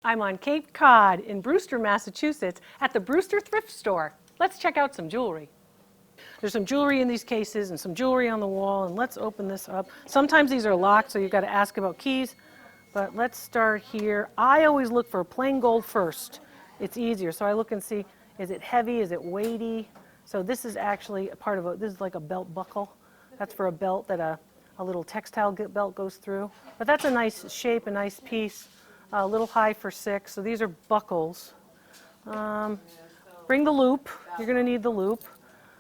I'm on Cape Cod in Brewster, Massachusetts at the Brewster Thrift Store. Let's check out some jewelry. There's some jewelry in these cases and some jewelry on the wall, and let's open this up. Sometimes these are locked, so you've got to ask about keys, but let's start here. I always look for plain gold first. It's easier, so I look and see, is it heavy, is it weighty? So this is actually a part of this is like a belt buckle. That's for a belt that a little textile belt goes through. But that's a nice shape, a nice piece. A little high for 6, so these are buckles. Bring the loop, you're going to need the loop.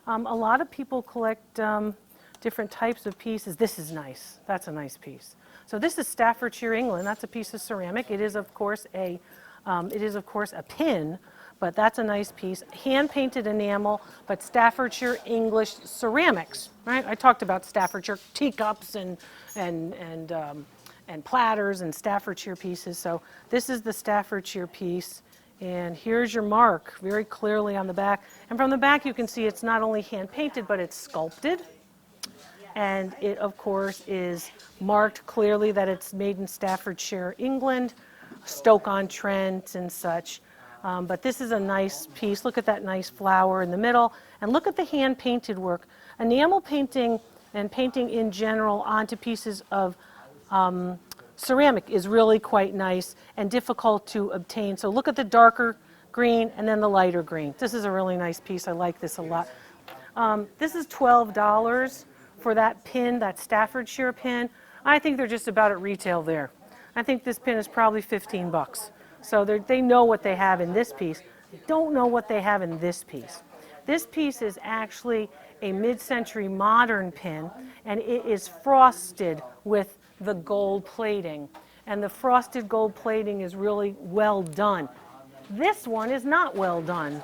A lot of people collect different types of pieces. This is nice, that's a nice piece. So this is Staffordshire, England. That's a piece of ceramic. It is of course a pin, but that's a nice piece. Hand-painted enamel, but Staffordshire English ceramics, right? I talked about Staffordshire teacups and platters and Staffordshire pieces. So this is the Staffordshire piece, and here's your mark very clearly on the back. And from the back you can see it's not only hand painted, but it's sculpted, and it of course is marked clearly that it's made in Staffordshire, England, Stoke-on-Trent and such. But this is a nice piece. Look at that nice flower in the middle, and look at the hand painted work. Enamel painting and painting in general onto pieces of ceramic is really quite nice and difficult to obtain. So look at the darker green and then the lighter green. This is a really nice piece. I like this a lot. This is $12 for that pin, that Staffordshire pin. I think they're just about at retail there. I think this pin is probably 15 bucks. So they know what they have in this piece. They don't know what they have in this piece. This piece is actually a mid-century modern pin, and it is frosted with the gold plating, and the frosted gold plating is really well done. This one is not well done.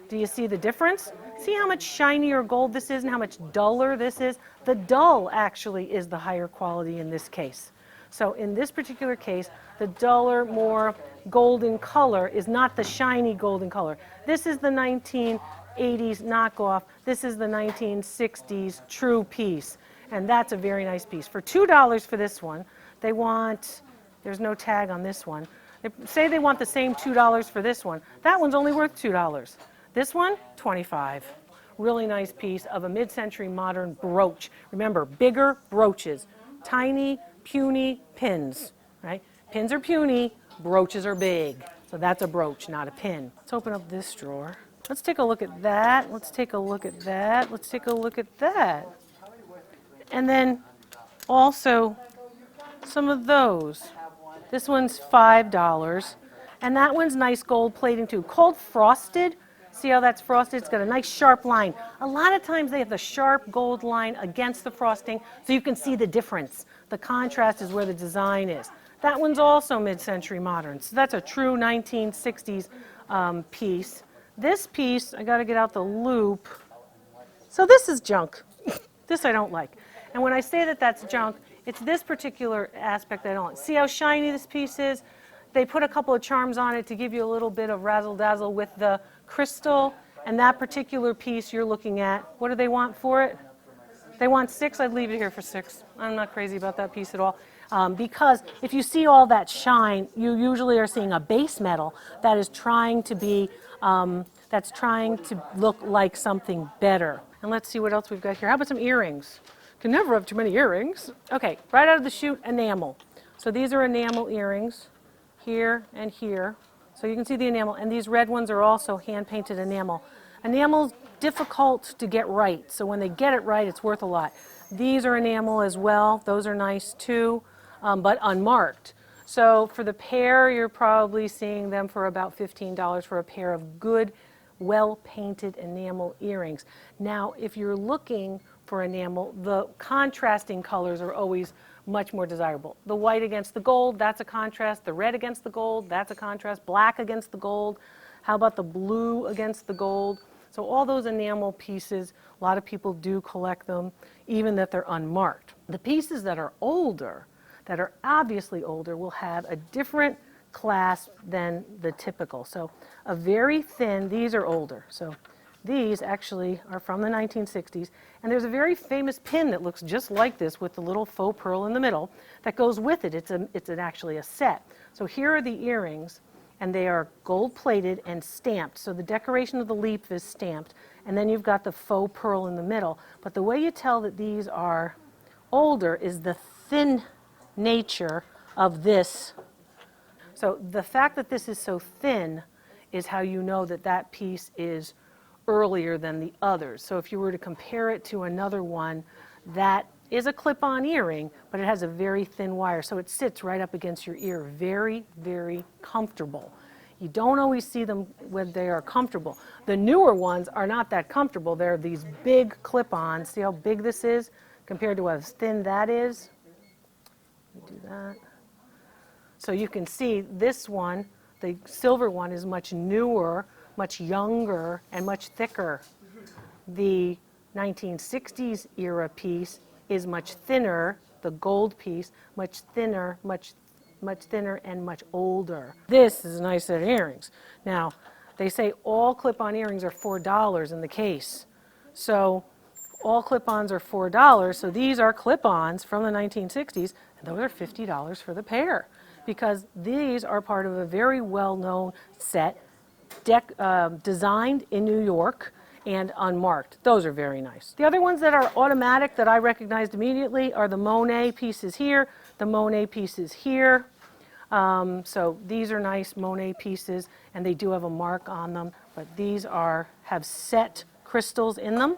Do you see the difference? See how much shinier gold this is and how much duller this is? The dull actually is the higher quality in this case. So in this particular case, the duller, more golden color is not the shiny golden color. This is the 1980s knockoff. This is the 1960s true piece. And that's a very nice piece. For $2 for this one, they want, there's no tag on this one. They say they want the same $2 for this one. That one's only worth $2. This one, $25. Really nice piece of a mid-century modern brooch. Remember, bigger brooches, tiny, puny pins, right? Pins are puny, brooches are big. So that's a brooch, not a pin. Let's open up this drawer. Let's take a look at that. Let's take a look at that. Let's take a look at that. And then also some of those. This one's $5, and that one's nice gold plating too. Cold frosted, see how that's frosted? It's got a nice sharp line. A lot of times they have the sharp gold line against the frosting so you can see the difference. The contrast is where the design is. That one's also mid-century modern, so that's a true 1960s piece. This piece, I gotta get out the loop. So this is junk. This I don't like. And when I say that that's junk, it's this particular aspect I don't like. See how shiny this piece is? They put a couple of charms on it to give you a little bit of razzle-dazzle with the crystal, and that particular piece you're looking at, what do they want for it? They want 6, I'd leave it here for 6. I'm not crazy about that piece at all. Because if you see all that shine, you usually are seeing a base metal that is trying to be, that's trying to look like something better. And let's see what else we've got here. How about some earrings? Can never have too many earrings. Okay, right out of the chute, enamel. So these are enamel earrings, here and here. So you can see the enamel, and these red ones are also hand-painted enamel. Enamel's difficult to get right, so when they get it right, it's worth a lot. These are enamel as well. Those are nice too, but unmarked. So for the pair, you're probably seeing them for about $15 for a pair of good, well-painted enamel earrings. Now, if you're looking for enamel, the contrasting colors are always much more desirable. The white against the gold, that's a contrast. The red against the gold, that's a contrast. Black against the gold. How about the blue against the gold? So all those enamel pieces, a lot of people do collect them, even that they're unmarked. The pieces that are older, that are obviously older, will have a different clasp than the typical. So a very thin, these are older. So these actually are from the 1960s, and there's a very famous pin that looks just like this with the little faux pearl in the middle that goes with it. It's actually a set. So here are the earrings, and they are gold-plated and stamped. So the decoration of the leaf is stamped, and then you've got the faux pearl in the middle. But the way you tell that these are older is the thin nature of this. So the fact that this is so thin is how you know that that piece is earlier than the others. So if you were to compare it to another one, that is a clip-on earring, but it has a very thin wire, so it sits right up against your ear. Very, very comfortable. You don't always see them when they are comfortable. The newer ones are not that comfortable. They're these big clip-ons. See how big this is compared to how thin that is? Let me do that. So you can see this one, the silver one, is much newer, much younger, and much thicker. The 1960s era piece is much thinner, the gold piece, much thinner, much thinner and much older. This is a nice set of earrings. Now, they say all clip-on earrings are $4 in the case. So all clip-ons are $4, so these are clip-ons from the 1960s, and those are $50 for the pair, because these are part of a very well-known set designed in New York and unmarked. Those are very nice. The other ones that are automatic that I recognized immediately are the Monet pieces here, the Monet pieces here. So these are nice Monet pieces, and they do have a mark on them, but these have set crystals in them.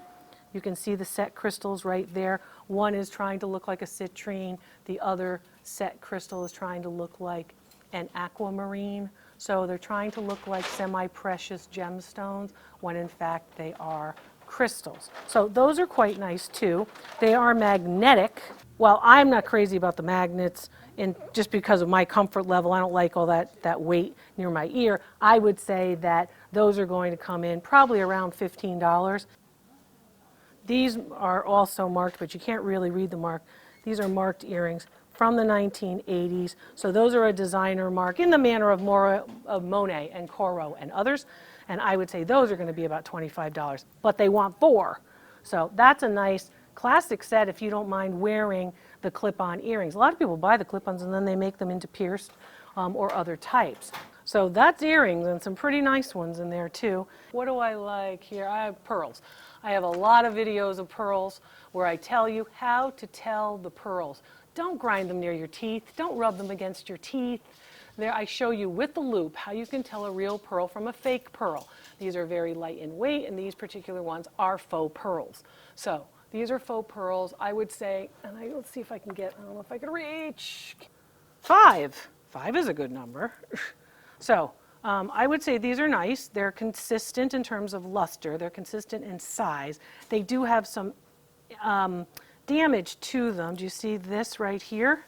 You can see the set crystals right there. One is trying to look like a citrine. The other set crystal is trying to look like an aquamarine. So they're trying to look like semi-precious gemstones when in fact they are crystals. So those are quite nice too. They are magnetic. Well, I'm not crazy about the magnets, and just because of my comfort level, I don't like all that weight near my ear. I would say that those are going to come in probably around $15. These are also marked, but you can't really read the mark. These are marked earrings from the 1980s. So those are a designer mark in the manner of Monet and Corot and others. And I would say those are going to be about $25, but they want 4. So that's a nice classic set if you don't mind wearing the clip-on earrings. A lot of people buy the clip-ons and then they make them into pierced or other types. So that's earrings, and some pretty nice ones in there too. What do I like here? I have pearls. I have a lot of videos of pearls where I tell you how to tell the pearls. Don't grind them near your teeth. Don't rub them against your teeth. There, I show you with the loop how you can tell a real pearl from a fake pearl. These are very light in weight, and these particular ones are faux pearls. So these are faux pearls. I would say, and let's see if I can get, I don't know if I can reach, 5. 5 is a good number. So I would say these are nice. They're consistent in terms of luster. They're consistent in size. They do have some damage to them. Do you see this right here?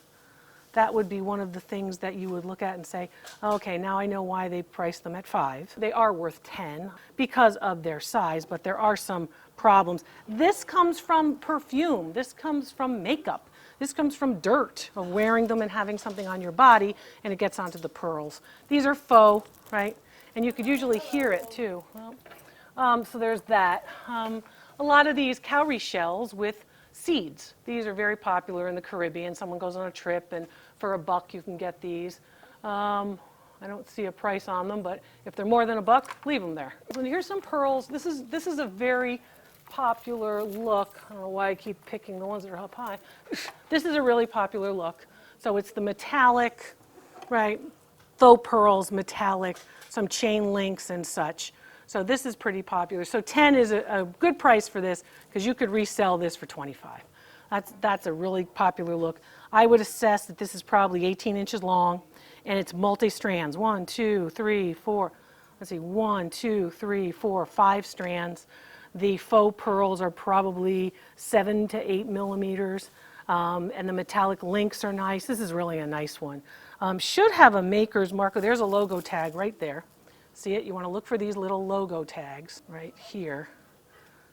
That would be one of the things that you would look at and say, okay, now I know why they priced them at 5. They are worth 10 because of their size, but there are some problems. This comes from perfume. This comes from makeup. This comes from dirt, of wearing them and having something on your body, and it gets onto the pearls. These are faux, right? And you could usually hear it too. Well, so there's that. A lot of these cowrie shells with seeds. These are very popular in the Caribbean. Someone goes on a trip, and for $1 you can get these. I don't see a price on them, but if they're more than $1, leave them there. And here's some pearls. This is a very popular look. I don't know why I keep picking the ones that are up high. This is a really popular look. So it's the metallic, right, faux pearls, metallic, some chain links and such. So this is pretty popular. So 10 is a good price for this because you could resell this for 25. That's a really popular look. I would assess that this is probably 18 inches long, and it's multi-strands. 1, 2, 3, 4. Let's see, 1, 2, 3, 4, 5 strands. The faux pearls are probably 7 to 8 millimeters, and the metallic links are nice. This is really a nice one. Should have a maker's marker. There's a logo tag right there. See it? You want to look for these little logo tags right here.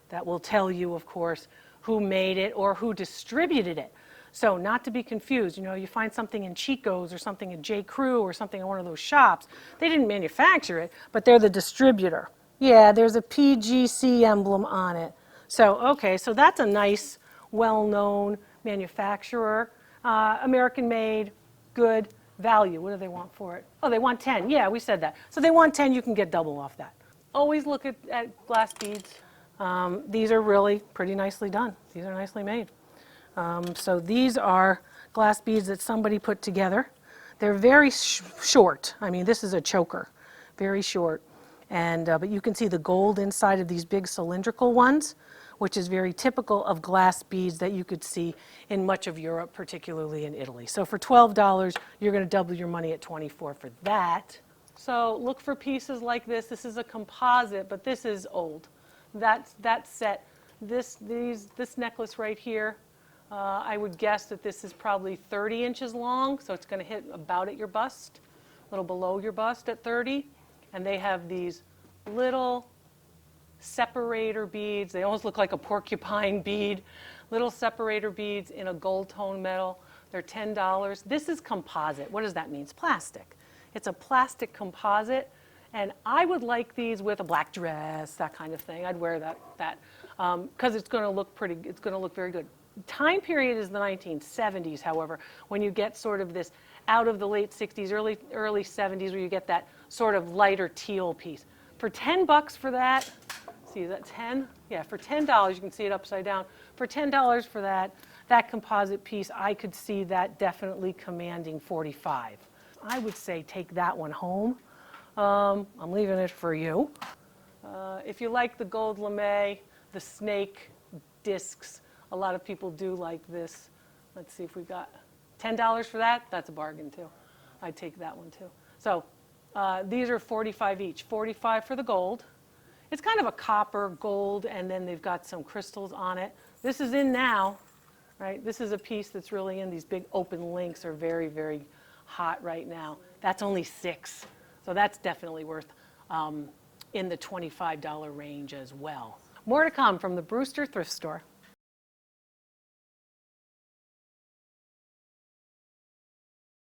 That will tell you, of course, who made it or who distributed it. So not to be confused, you know, you find something in Chico's or something in J. Crew or something in one of those shops. They didn't manufacture it, but they're the distributor. Yeah, there's a PGC emblem on it. So, okay, so that's a nice, well-known manufacturer. American-made, good, Value, what do they want for it? Oh, they want 10. Yeah, we said that. So they want 10, you can get double off that. Always look at glass beads. These are really pretty nicely done. These are nicely made. So these are glass beads that somebody put together. They're very short. I mean, this is a choker, very short. And, but you can see the gold inside of these big cylindrical ones, which is very typical of glass beads that you could see in much of Europe, particularly in Italy. So for $12, you're going to double your money at $24 for that. So look for pieces like this. This is a composite, but this is old. That set, this necklace right here, I would guess that this is probably 30 inches long, so it's going to hit about at your bust, a little below your bust at 30. And they have these little separator beads. They almost look like a porcupine bead. Little separator beads in a gold tone metal. They're $10. This is composite. What does that mean? It's plastic. It's a plastic composite. And I would like these with a black dress, that kind of thing. I'd wear that because it's going to look pretty, it's going to look very good. Time period is the 1970s, however, when you get sort of this out of the late 60s, early 70s, where you get that sort of lighter teal piece. For $10 for that, see, is that 10? Yeah, for $10, you can see it upside down. For $10 for that composite piece, I could see that definitely commanding $45. I would say take that one home. I'm leaving it for you. If you like the gold lame, the snake discs, a lot of people do like this. Let's see if we got $10 for that. That's a bargain too. I'd take that one too. So these are $45 each. $45 for the gold. It's kind of a copper gold, and then they've got some crystals on it. This is in now, right? This is a piece that's really in. These big open links are very, very hot right now. That's only $6. So that's definitely worth in the $25 range as well. More to come from the Brewster Thrift Store.